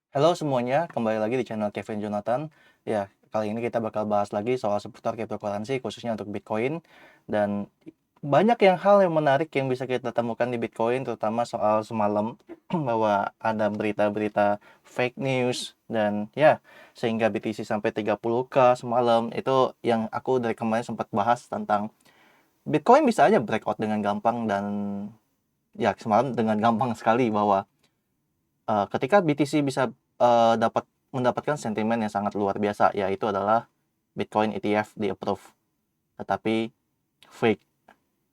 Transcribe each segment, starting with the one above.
Halo semuanya, kembali lagi di channel Kevin Jonathan. Ya, kali ini kita bakal bahas lagi soal seputar cryptocurrency, khususnya untuk Bitcoin. Dan banyak hal yang menarik yang bisa kita temukan di Bitcoin, terutama soal semalam bahwa ada berita-berita fake news dan ya, sehingga BTC sampai 30K semalam. Itu yang aku dari kemarin sempat bahas tentang Bitcoin bisa aja breakout dengan gampang dan ya semalam dengan gampang sekali bahwa ketika BTC bisa mendapatkan sentimen yang sangat luar biasa, yaitu adalah Bitcoin ETF di-approve, tetapi fake.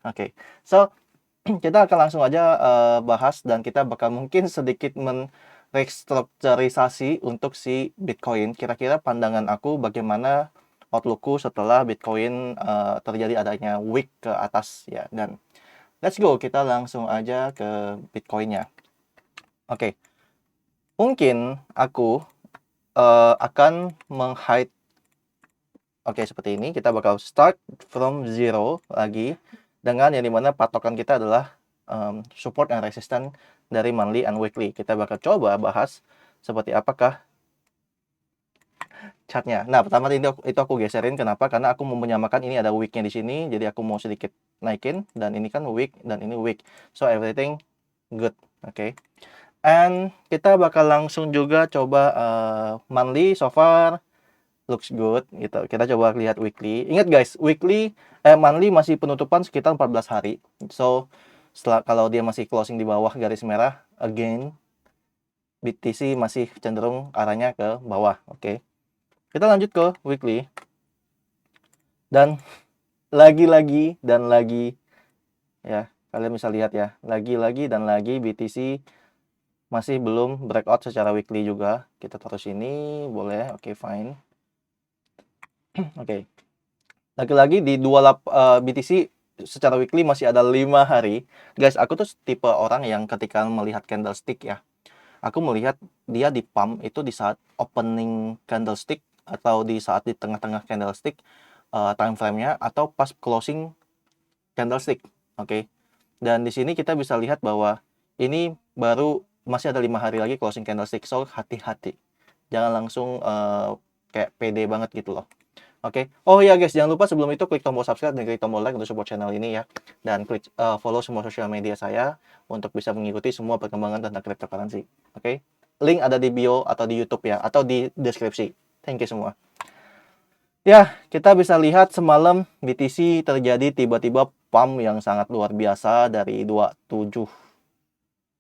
Oke, so kita akan langsung aja bahas dan kita bakal mungkin sedikit merestrukturisasi untuk si Bitcoin. Kira-kira pandangan aku bagaimana outlookku setelah Bitcoin terjadi adanya wick ke atas ya. Dan let's go, kita langsung aja ke Bitcoinnya. Oke, mungkin aku akan meng-hide. Oke, seperti ini. Kita bakal start from zero lagi dengan yang dimana patokan kita adalah support and resistance dari monthly and weekly. Kita bakal coba bahas seperti apakah chartnya. Nah, pertama itu aku geserin. Kenapa? Karena aku mau menyamakan ini ada weeknya di sini. Jadi aku mau sedikit naikin. Dan ini kan week dan ini week. So, everything good. Oke. And kita bakal langsung juga coba monthly so far looks good gitu. Kita coba lihat weekly. Ingat guys, monthly masih penutupan sekitar 14 hari. So, kalau dia masih closing di bawah garis merah, again BTC masih cenderung arahnya ke bawah. Oke. Kita lanjut ke weekly. Dan lagi-lagi dan lagi ya, kalian bisa lihat ya, lagi-lagi dan lagi BTC masih belum breakout secara weekly juga. Kita taruh sini, boleh. Oke, fine. Oke. Lagi-lagi di BTC secara weekly masih ada 5 hari. Guys, aku tuh tipe orang yang ketika melihat candlestick ya, aku melihat dia di pump itu di saat opening candlestick atau di saat di tengah-tengah candlestick time frame-nya atau pas closing candlestick. Oke. Dan di sini kita bisa lihat bahwa ini baru masih ada 5 hari lagi closing candlestick. So, hati-hati. Jangan langsung kayak pede banget gitu loh. Oke. Oh ya guys, jangan lupa sebelum itu klik tombol subscribe dan klik tombol like untuk support channel ini ya. Dan klik follow semua sosial media saya untuk bisa mengikuti semua perkembangan tentang cryptocurrency. Oke. Link ada di bio atau di YouTube ya, atau di deskripsi. Thank you semua. Ya, kita bisa lihat semalam BTC terjadi tiba-tiba pump yang sangat luar biasa dari 27.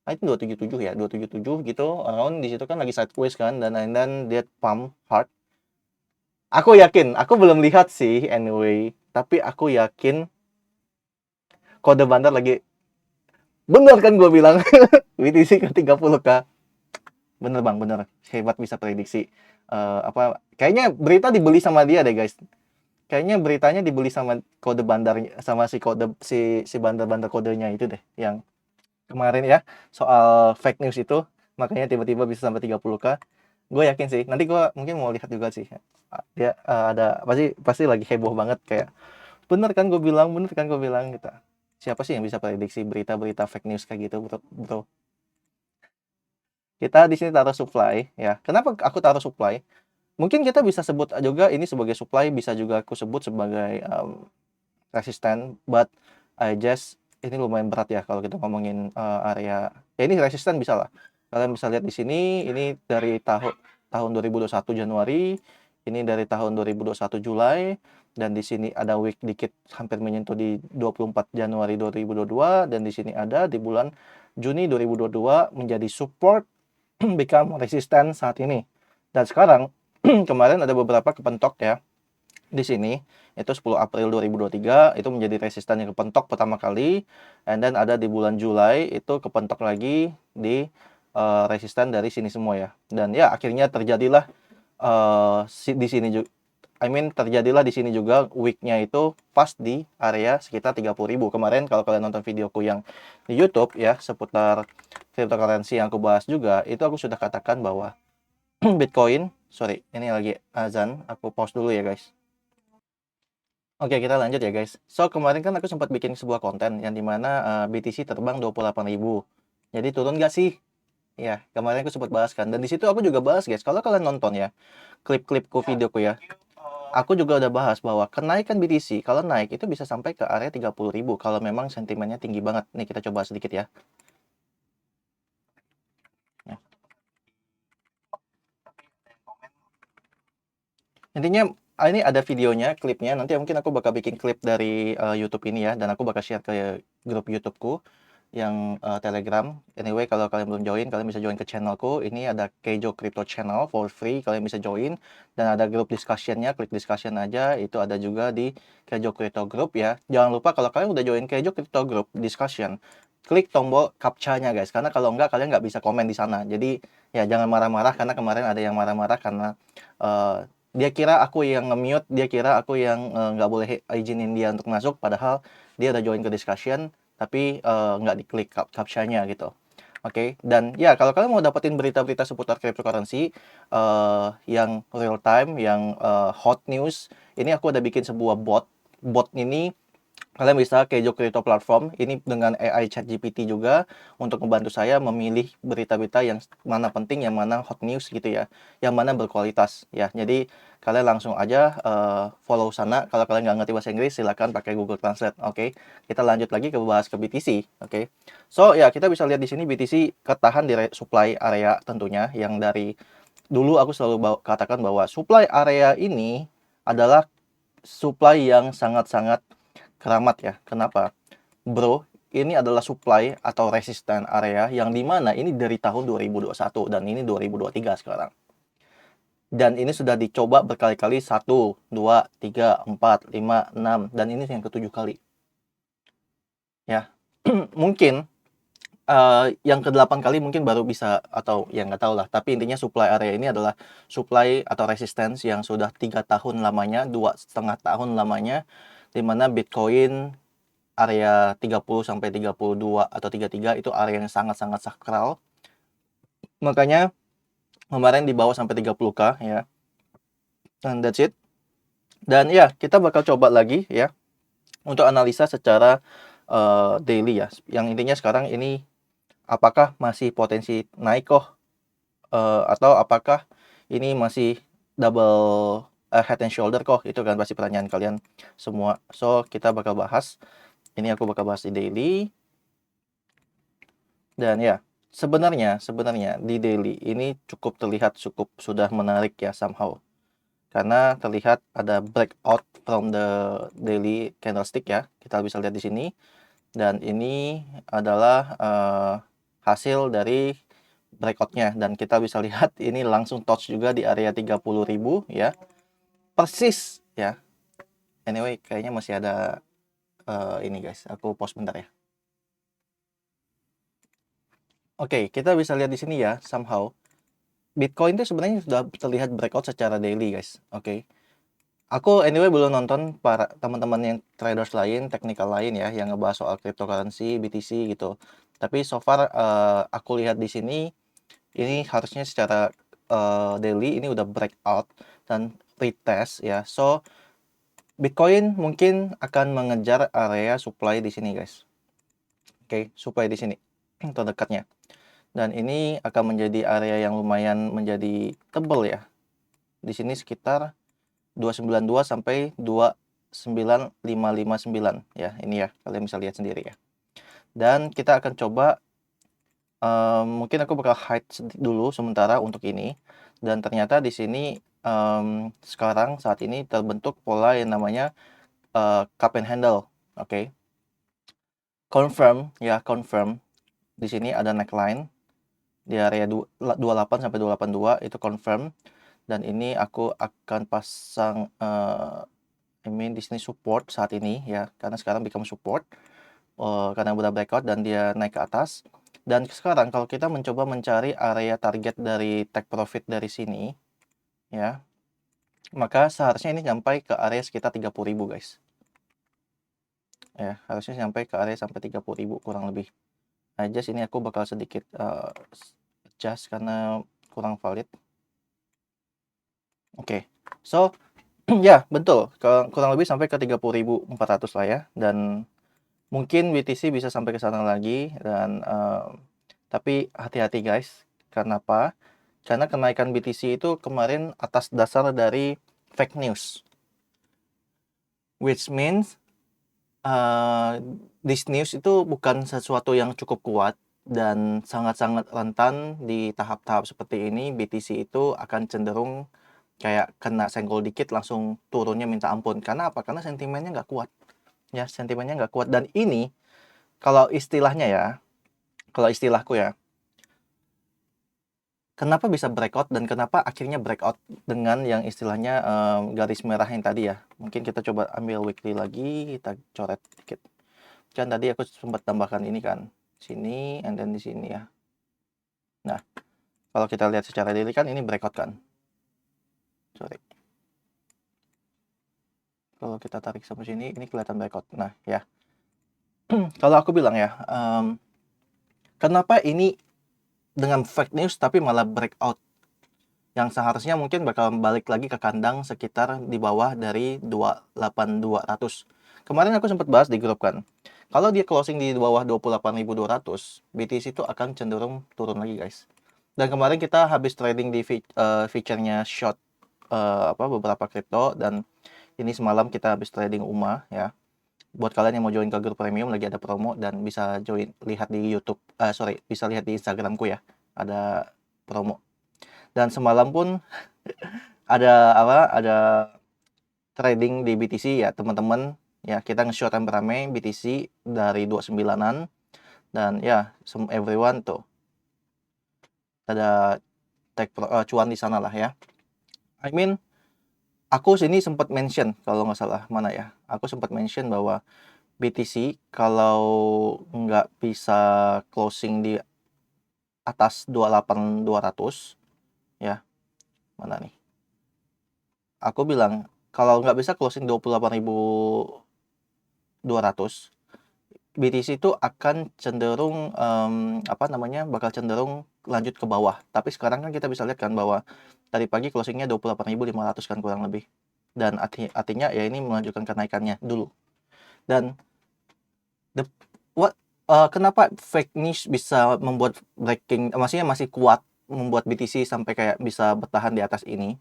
I think 277 ya, 277 gitu. Around di situ kan lagi sideways kan, dan then dia pump hard. Aku yakin, aku belum lihat sih anyway, tapi aku yakin kode bandar lagi. Bener kan gue bilang, BTC ke 30K. Bener bang, bener. Hebat bisa prediksi. Kayaknya berita dibeli sama dia deh guys. Kayaknya beritanya dibeli sama kode bandar, sama si bandar-bandar kodenya itu deh. Yang kemarin ya, soal fake news itu. Makanya tiba-tiba bisa sampai 30K. Gue yakin sih, nanti gue mungkin mau lihat juga sih. Dia ada, pasti lagi heboh banget kayak, bener kan gue bilang gitu. Siapa sih yang bisa prediksi berita-berita fake news kayak gitu, bro? Bro. Kita di sini taruh supply ya. Kenapa aku taruh supply? Mungkin kita bisa sebut juga ini sebagai supply, bisa juga aku sebut sebagai resisten, but I just ini lumayan berat ya kalau kita ngomongin area. Ya ini resisten bisa lah. Kalian bisa lihat di sini, ini dari tahun 2021 Januari, ini dari tahun 2021 Juli, dan di sini ada week dikit hampir menyentuh di 24 Januari 2022, dan di sini ada di bulan Juni 2022 menjadi support become resistant saat ini. Dan sekarang kemarin ada beberapa kepentok ya di sini. Itu 10 April 2023 itu menjadi resistan yang kepentok pertama kali, and then ada di bulan Juli itu kepentok lagi di resistan dari sini semua ya. Dan ya akhirnya terjadilah di sini juga, terjadilah di sini juga weeknya itu pas di area sekitar 30.000. Kemarin kalau kalian nonton videoku yang di YouTube ya seputar cryptocurrency yang aku bahas juga, itu aku sudah katakan bahwa Bitcoin, sorry, ini lagi azan, aku pause dulu ya guys. Oke, kita lanjut ya guys. So, kemarin kan aku sempat bikin sebuah konten yang dimana BTC terbang 28.000. Jadi turun nggak sih? Ya, kemarin aku sempat bahas kan. Dan di situ aku juga bahas, guys. Kalau kalian nonton ya, klip-klipku, videoku ya, aku juga udah bahas bahwa kenaikan BTC kalau naik itu bisa sampai ke area 30.000 kalau memang sentimennya tinggi banget. Nih kita coba sedikit ya. Ya. Intinya ini ada videonya, klipnya. Nanti mungkin aku bakal bikin klip dari YouTube ini ya, dan aku bakal share ke grup YouTubeku yang Telegram. Anyway, kalau kalian belum join, kalian bisa join ke channelku. Ini ada Kejo Crypto Channel for free, kalian bisa join. Dan ada grup discussionnya, klik discussion aja. Itu ada juga di Kejo Crypto Group ya. Jangan lupa kalau kalian udah join Kejo Crypto Group discussion, klik tombol captcha-nya guys. Karena kalau enggak, kalian nggak bisa komen di sana. Jadi ya jangan marah-marah, karena kemarin ada yang marah-marah karena eh, dia kira aku yang nge-mute, dia kira aku yang nggak boleh izinin dia untuk masuk, padahal dia udah join ke discussion, tapi nggak diklik captcha-nya gitu. Oke, dan ya kalau kalian mau dapetin berita-berita seputar cryptocurrency yang real time, yang hot news, ini aku udah bikin sebuah bot. Bot ini kalian bisa Kejo Crypto Platform ini dengan AI ChatGPT juga untuk membantu saya memilih berita-berita yang mana penting, yang mana hot news gitu ya, yang mana berkualitas ya. Jadi kalian langsung aja follow sana. Kalau kalian nggak ngerti bahasa Inggris, silakan pakai Google Translate. Oke, kita lanjut lagi ke bahas ke BTC. Oke, so ya kita bisa lihat di sini BTC ketahan di supply area tentunya, yang dari dulu aku selalu katakan bahwa supply area ini adalah supply yang sangat-sangat keramat ya. Kenapa? Bro, ini adalah supply atau resisten area yang dimana ini dari tahun 2021 dan ini 2023 sekarang. Dan ini sudah dicoba berkali-kali, 1, 2, 3, 4, 5, 6, dan ini yang ketujuh kali. Ya, mungkin yang ke-8 kali mungkin baru bisa, atau ya nggak tahu lah. Tapi intinya supply area ini adalah supply atau resistance yang sudah 3 tahun lamanya, 2,5 tahun lamanya, dimana Bitcoin area 30 sampai 32 atau 33 itu area yang sangat-sangat sakral. Makanya kemarin dibawa sampai 30K ya. And that's it. Dan ya, kita bakal coba lagi ya untuk analisa secara daily ya. Yang intinya sekarang ini apakah masih potensi naik kok atau apakah ini masih double head and shoulder kok, itu kan pasti pertanyaan kalian semua. So kita bakal bahas ini, aku bakal bahas di daily. Dan ya, sebenarnya di daily ini cukup terlihat cukup sudah menarik ya somehow. Karena terlihat ada breakout from the daily candlestick ya. Kita bisa lihat di sini. Dan ini adalah hasil dari breakoutnya. Dan kita bisa lihat ini langsung touch juga di area 30.000 ya. Persis ya. Anyway, kayaknya masih ada ini guys. Aku pause bentar ya. Oke, kita bisa lihat di sini ya, somehow Bitcoin itu sebenarnya sudah terlihat breakout secara daily, guys. Oke. Aku anyway belum nonton para teman-teman yang traders lain, teknikal lain ya, yang ngebahas soal cryptocurrency, BTC gitu. Tapi so far aku lihat di sini ini harusnya secara daily ini udah breakout dan retest ya. So Bitcoin mungkin akan mengejar area supply di sini, guys. Oke, supply di sini terdekatnya. Dan ini akan menjadi area yang lumayan menjadi tebal ya. Di sini sekitar 292 sampai 29559 ya. Ini ya, kalian bisa lihat sendiri ya. Dan kita akan coba mungkin aku bakal hide dulu sementara untuk ini. Dan ternyata di sini sekarang saat ini terbentuk pola yang namanya cup and handle. Oke. Confirm ya, confirm. Di sini ada neckline di area 28 sampai 282 itu confirm. Dan ini aku akan pasang di sini support saat ini ya, karena sekarang become support karena udah breakout dan dia naik ke atas. Dan sekarang kalau kita mencoba mencari area target dari take profit dari sini ya, maka seharusnya ini sampai ke area sekitar 30.000 guys. Ya, harusnya sampai ke area sampai 30.000 kurang lebih. Just ini aku bakal sedikit adjust karena kurang valid. Oke. So ya, betul. Kurang lebih sampai ke 30.400 lah ya. Dan mungkin BTC bisa sampai ke sana lagi. Dan tapi hati-hati guys. Kenapa? Karena kenaikan BTC itu kemarin atas dasar dari fake news. Which means this news itu bukan sesuatu yang cukup kuat dan sangat-sangat rentan di tahap-tahap seperti ini. BTC itu akan cenderung kayak kena senggol dikit langsung turunnya minta ampun. Karena apa? Karena sentimennya nggak kuat. Ya, sentimennya nggak kuat. Dan ini kalau istilahnya ya, kalau istilahku ya, kenapa bisa breakout dan kenapa akhirnya breakout dengan yang istilahnya garis merah yang tadi ya. Mungkin kita coba ambil weekly lagi, kita coret dikit. Kan tadi aku sempat tambahkan ini kan, sini and then di sini ya. Nah, kalau kita lihat secara daily kan ini breakout kan. Sorry. Kalau kita tarik sampai sini, ini kelihatan breakout. Nah, ya. Kalau aku bilang ya, kenapa ini dengan fake news tapi malah breakout? Yang seharusnya mungkin bakal balik lagi ke kandang sekitar di bawah dari 28200. Kemarin aku sempat bahas di grup kan. Kalau dia closing di bawah 28.200, BTC itu akan cenderung turun lagi, guys. Dan kemarin kita habis trading di feature-nya short beberapa kripto, dan ini semalam kita habis trading UMA ya. Buat kalian yang mau join ke grup premium lagi ada promo dan bisa join, lihat di YouTube, bisa lihat di Instagramku ya. Ada promo. Dan semalam pun ada trading di BTC ya teman-teman ya, kita nge-short rame BTC dari 29-an dan ya everyone tuh ada cuan di sana lah ya. I mean aku sini sempat mention kalau nggak salah mana ya, aku sempat mention bahwa BTC kalau nggak bisa closing di atas 28.200 ya, mana nih, aku bilang kalau nggak bisa closing 28.200, BTC itu akan cenderung bakal cenderung lanjut ke bawah. Tapi sekarang kan kita bisa lihat kan bahwa tadi pagi closingnya 28.500 kan kurang lebih. Dan artinya ya ini melanjutkan kenaikannya dulu. Dan kenapa fake news bisa membuat breaking, maksudnya masih kuat membuat BTC sampai kayak bisa bertahan di atas ini?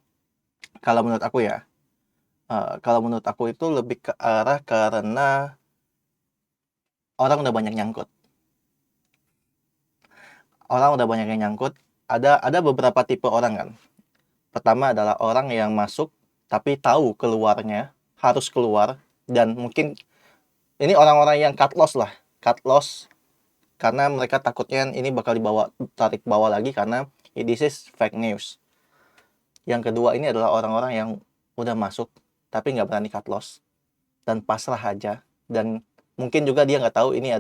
Kalau menurut aku ya, itu lebih ke arah karena orang udah banyak nyangkut. Orang udah banyak yang nyangkut. Ada beberapa tipe orang kan. Pertama adalah orang yang masuk tapi tahu keluarnya harus keluar, dan mungkin ini orang-orang yang cut loss lah, cut loss karena mereka takutnya ini bakal tarik bawah lagi karena this is fake news. Yang kedua ini adalah orang-orang yang udah masuk tapi nggak berani cut loss dan pasrah aja, dan mungkin juga dia nggak tahu ini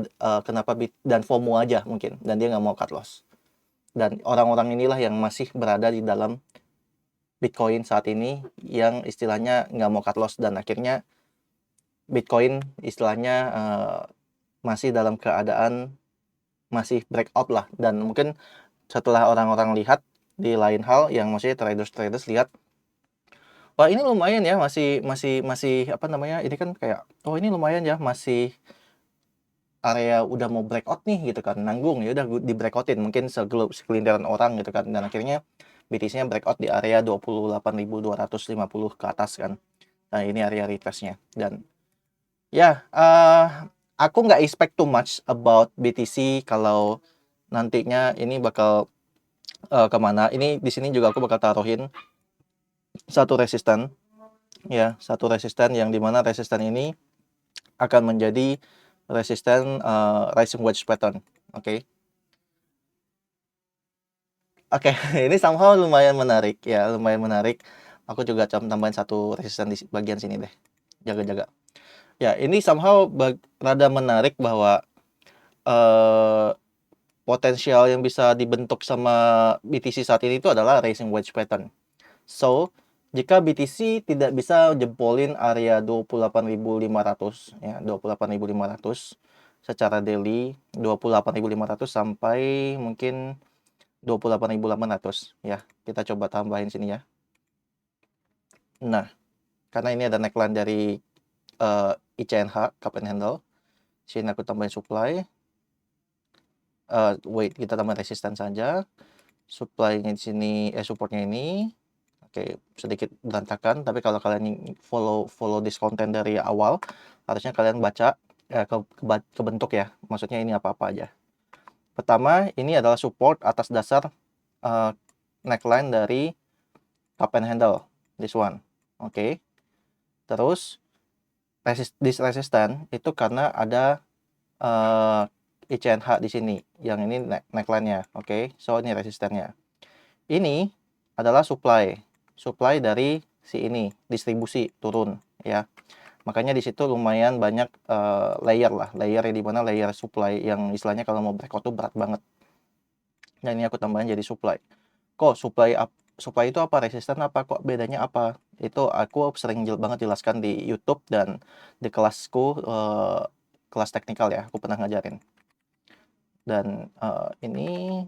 kenapa, dan FOMO aja mungkin, dan dia nggak mau cut loss. Dan orang-orang inilah yang masih berada di dalam Bitcoin saat ini yang istilahnya nggak mau cut loss, dan akhirnya Bitcoin istilahnya masih dalam keadaan masih breakout lah. Dan mungkin setelah orang-orang lihat di lain hal, yang maksudnya traders lihat, wah ini lumayan ya, masih ini kan kayak, oh ini lumayan ya, masih area udah mau breakout nih gitu kan, nanggung ya udah di breakoutin mungkin segelintiran orang gitu kan, dan akhirnya BTC-nya breakout di area 28.250 ke atas kan. Nah ini area retestnya, dan ya aku nggak expect too much about BTC kalau nantinya ini bakal kemana. Ini di sini juga aku bakal taruhin satu resisten ya, satu resisten yang dimana resisten ini akan menjadi resisten rising wedge pattern. Oke. Ini somehow lumayan menarik ya, lumayan menarik. Aku juga tambahin satu resisten di bagian sini deh, jaga-jaga ya. Ini somehow rada menarik bahwa potensial yang bisa dibentuk sama BTC saat ini itu adalah rising wedge pattern. So jika BTC tidak bisa jempolin area 28.500 ya, 28.500 secara daily, 28.500 sampai mungkin 28.800 ya. Kita coba tambahin sini ya. Nah, karena ini ada neckline dari ICNH, cup and handle. Sini aku tambahin supply. Wait, kita tambah resisten saja. supply-nya di sini, supportnya ini. Oke, sedikit berantakan, tapi kalau kalian follow this content dari awal, harusnya kalian baca kebentuk ya. Maksudnya ini apa-apa aja. Pertama, ini adalah support atas dasar neckline dari cup and handle, this one. Oke. Terus this resistance itu karena ada ICNH di sini. Yang ini neckline-nya. Oke. So ini resistannya. Ini adalah supply dari si ini, distribusi turun ya. Makanya di situ lumayan banyak layer di mana layer supply yang istilahnya kalau mau breakout tuh berat banget. Nah, ini aku tambahin jadi supply. Kok supply itu apa, resisten apa, kok bedanya apa? Itu aku sering banget jelaskan di YouTube dan di kelasku, kelas teknikal ya, aku pernah ngajarin. Dan ini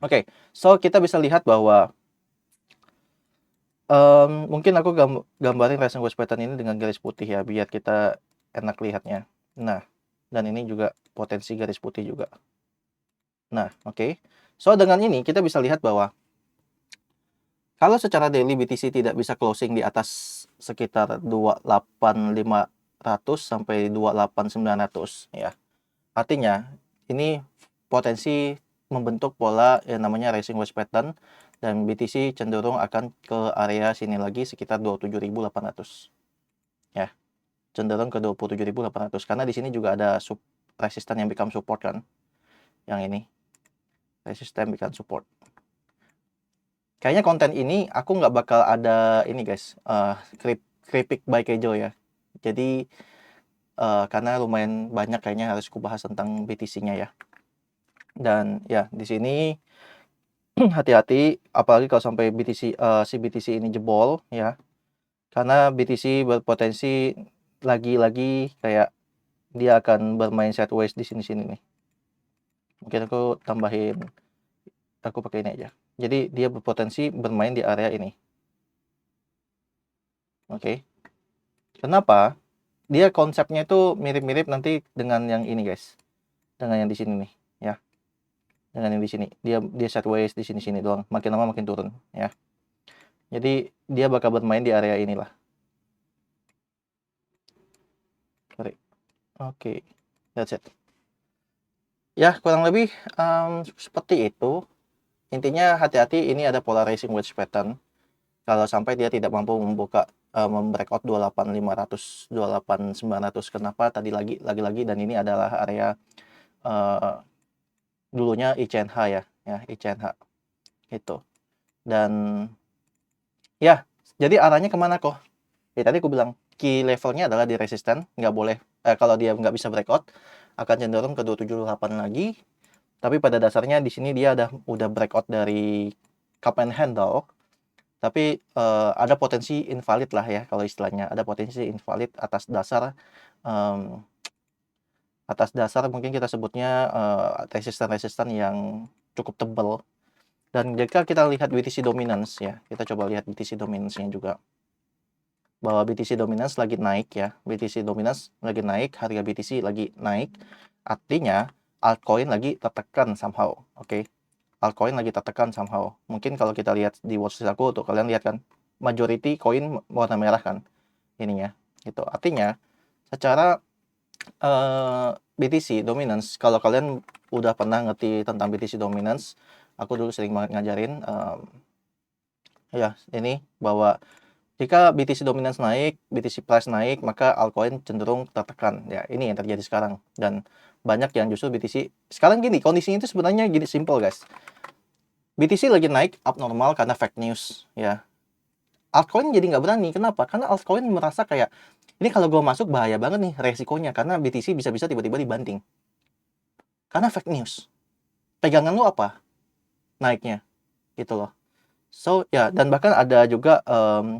oke, so kita bisa lihat bahwa mungkin aku gambarin resistance watch pattern ini dengan garis putih ya, biar kita enak lihatnya. Nah, dan ini juga potensi garis putih juga. Nah, oke. So, dengan ini kita bisa lihat bahwa kalau secara daily BTC tidak bisa closing di atas sekitar 28.500 sampai 28.900 ya. Artinya, ini potensi membentuk pola yang namanya rising wedge pattern dan BTC cenderung akan ke area sini lagi sekitar 27.800 ya, cenderung ke 27.800 karena di sini juga ada resisten yang become support kan, yang ini resisten become support. Kayaknya konten ini aku nggak bakal ada ini guys, kritik by Kejo ya, jadi karena lumayan banyak kayaknya harus kubahas tentang BTC-nya ya. Dan ya di sini hati-hati apalagi kalau sampai si BTC ini jebol ya, karena BTC berpotensi lagi-lagi kayak dia akan bermain sideways di sini-sini nih. Mungkin aku tambahin, aku pakai ini aja. Jadi dia berpotensi bermain di area ini. Oke. Kenapa? Dia konsepnya itu mirip-mirip nanti dengan yang ini guys, dengan yang di sini nih ya, dengan yang di sini. Dia sideways di sini-sini doang, makin lama makin turun ya. Jadi dia bakal bermain di area inilah. Oke, that's it. Ya kurang lebih seperti itu. Intinya hati-hati, ini ada polarizing wedge pattern. Kalau sampai dia tidak mampu membuka membreakout 28.500, 28.900. Kenapa tadi lagi dan ini adalah area dulunya ICNH ya ICNH itu. Dan ya, jadi arahnya kemana kok? Ya tadi aku bilang key levelnya adalah di resisten, nggak boleh kalau dia nggak bisa breakout akan cenderung ke 278 lagi. Tapi pada dasarnya di sini dia udah breakout dari cup and handle. Tapi ada potensi invalid lah ya kalau istilahnya, ada potensi invalid atas dasar mungkin kita sebutnya resisten yang cukup tebal. Dan jika kita lihat BTC dominance ya, kita coba lihat BTC dominance-nya juga, bahwa BTC dominance lagi naik ya, BTC dominance lagi naik, harga BTC lagi naik, artinya altcoin lagi tertekan somehow. Oke. Altcoin lagi tertekan somehow. Mungkin kalau kita lihat di watchlist aku tuh, kalian lihat kan, majority coin warna merah kan ininya gitu. Artinya secara BTC dominance, kalau kalian udah pernah ngerti tentang BTC dominance, aku dulu sering banget ngajarin ya ini, bahwa jika BTC dominance naik, BTC price naik, maka altcoin cenderung tertekan. Ya, ini yang terjadi sekarang. Dan banyak yang justru BTC sekarang gini, kondisinya itu sebenarnya gini, simple guys. BTC lagi naik abnormal karena fake news ya. Altcoin jadi nggak berani. Kenapa? Karena altcoin merasa kayak, ini kalau gue masuk bahaya banget nih resikonya, karena BTC bisa-bisa tiba-tiba dibanting. Karena fake news. Pegangan lu apa? Naiknya. Gitu loh. So ya, dan bahkan ada juga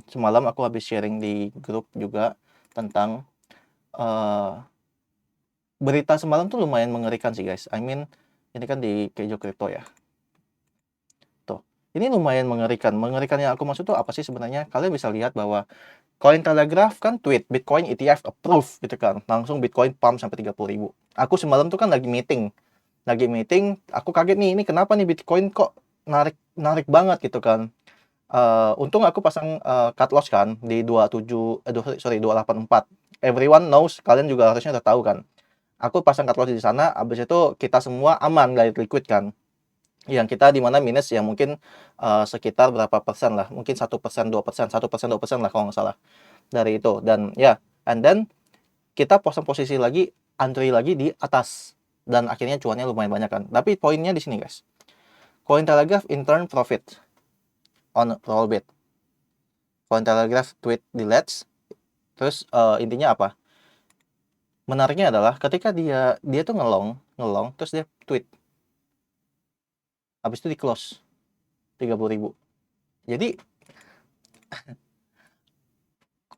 semalam aku habis sharing di grup juga tentang berita semalam tuh lumayan mengerikan sih guys. I mean, ini kan di Kejo Crypto ya. Tuh, ini lumayan mengerikan. Mengerikan yang aku maksud tuh apa sih sebenarnya? Kalian bisa lihat bahwa Cointelegraph kan tweet Bitcoin ETF approve gitu kan. Langsung Bitcoin pump sampai 30.000. Aku semalam tuh kan lagi meeting, aku kaget nih, ini kenapa nih Bitcoin kok narik banget gitu kan. Untung aku pasang, cut loss kan di 27 sorry 284. Everyone knows, kalian juga harusnya udah tahu kan. Aku pasang cut loss di sana, habis itu kita semua aman dari liquid kan. Yang kita di mana minus ya mungkin, sekitar berapa persen lah, mungkin 1%, 2%, 1%, 2% lah kalau nggak salah, dari itu. Dan ya, and then kita pasang posisi lagi, antri lagi di atas, dan akhirnya cuannya lumayan banyak kan. Tapi poinnya di sini guys, Cointelegraph in turn profit on Rollbit. Cointelegraph tweet di Let's, terus intinya apa? Menariknya adalah ketika dia tuh ngelong, terus dia tweet, habis itu di close 30.000. Jadi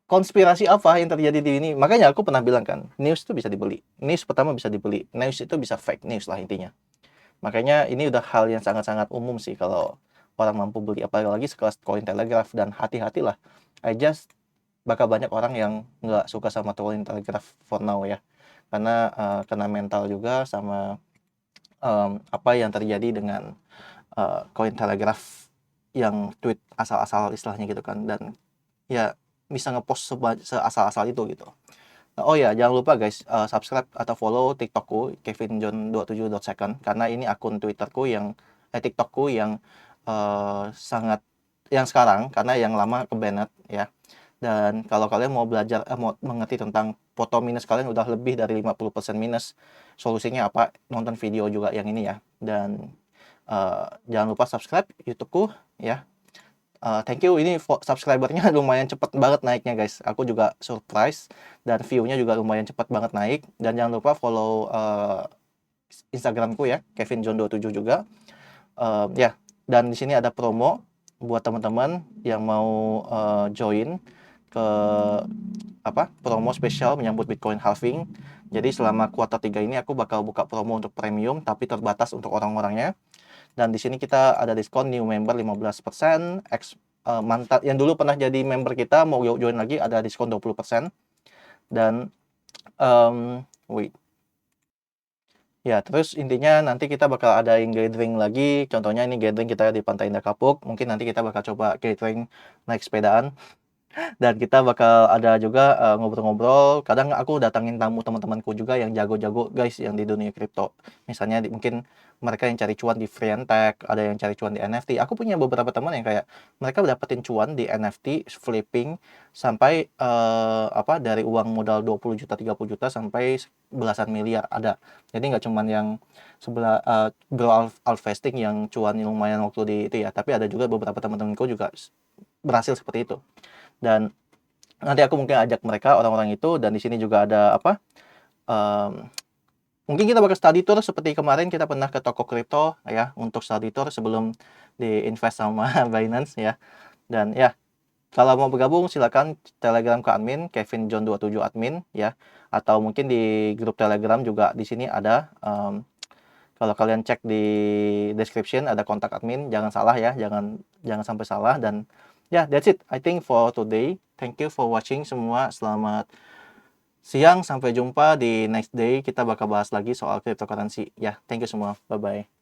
konspirasi apa yang terjadi di ini? Makanya aku pernah bilang kan, news itu bisa dibeli. News pertama bisa dibeli. News itu bisa fake news lah intinya. Makanya ini udah hal yang sangat-sangat umum sih kalau orang mampu beli, apalagi sekelas Cointelegraph. Dan hati-hatilah, I just bakal banyak orang yang nggak suka sama Cointelegraph for now ya, karena kena mental juga sama apa yang terjadi dengan Cointelegraph yang tweet asal-asal istilahnya gitu kan, dan ya bisa ngepost seasal-asal itu gitu. Oh ya, jangan lupa guys, subscribe atau follow TikTokku kevinjohn27.second, karena ini akun Twitterku yang TikTokku yang sangat yang sekarang, karena yang lama ke-banned ya. Dan kalau kalian mau belajar mau mengerti tentang foto minus kalian udah lebih dari 50% minus, solusinya apa? Nonton video juga yang ini ya. Dan jangan lupa subscribe YouTubeku ya. Thank you, ini subscribernya lumayan cepet banget naiknya guys. Aku juga surprise, dan view-nya juga lumayan cepet banget naik. Dan jangan lupa follow Instagramku ya, kevinjohn27 juga. Ya, dan di sini ada promo buat teman-teman yang mau join ke promo spesial menyambut Bitcoin halving. Jadi selama kuartal 3 ini aku bakal buka promo untuk premium, tapi terbatas untuk orang-orangnya. Dan di sini kita ada diskon new member 15%, mantan yang dulu pernah jadi member kita mau join lagi ada diskon 20%. Dan wait. Ya, terus intinya nanti kita bakal adain gathering lagi. Contohnya ini gathering kita di Pantai Indah Kapuk. Mungkin nanti kita bakal coba gathering naik sepedaan. Dan kita bakal ada juga ngobrol-ngobrol. Kadang aku datangin tamu teman-temanku juga yang jago-jago guys yang di dunia kripto. Misalnya mungkin mereka yang cari cuan di free and tech, ada yang cari cuan di NFT. Aku punya beberapa teman yang kayak mereka dapetin cuan di NFT flipping sampai dari uang modal 20 juta, 30 juta sampai belasan miliar ada. Jadi nggak cuman yang grow out vesting yang cuan lumayan waktu di itu ya, tapi ada juga beberapa teman-temanku juga berhasil seperti itu. Dan nanti aku mungkin ajak mereka orang-orang itu. Dan di sini juga ada mungkin kita bakal study tour seperti kemarin kita pernah ke toko kripto ya, untuk study tour sebelum di-invest sama Binance ya. Dan ya, kalau mau bergabung silakan Telegram ke admin kevinjohn27 admin ya, atau mungkin di grup Telegram juga di sini ada. Kalau kalian cek di description ada kontak admin, jangan salah ya, jangan sampai salah. Dan ya, that's it I think for today. Thank you for watching semua. Selamat siang, sampai jumpa di next day. Kita bakal bahas lagi soal cryptocurrency ya. Thank you semua, bye bye.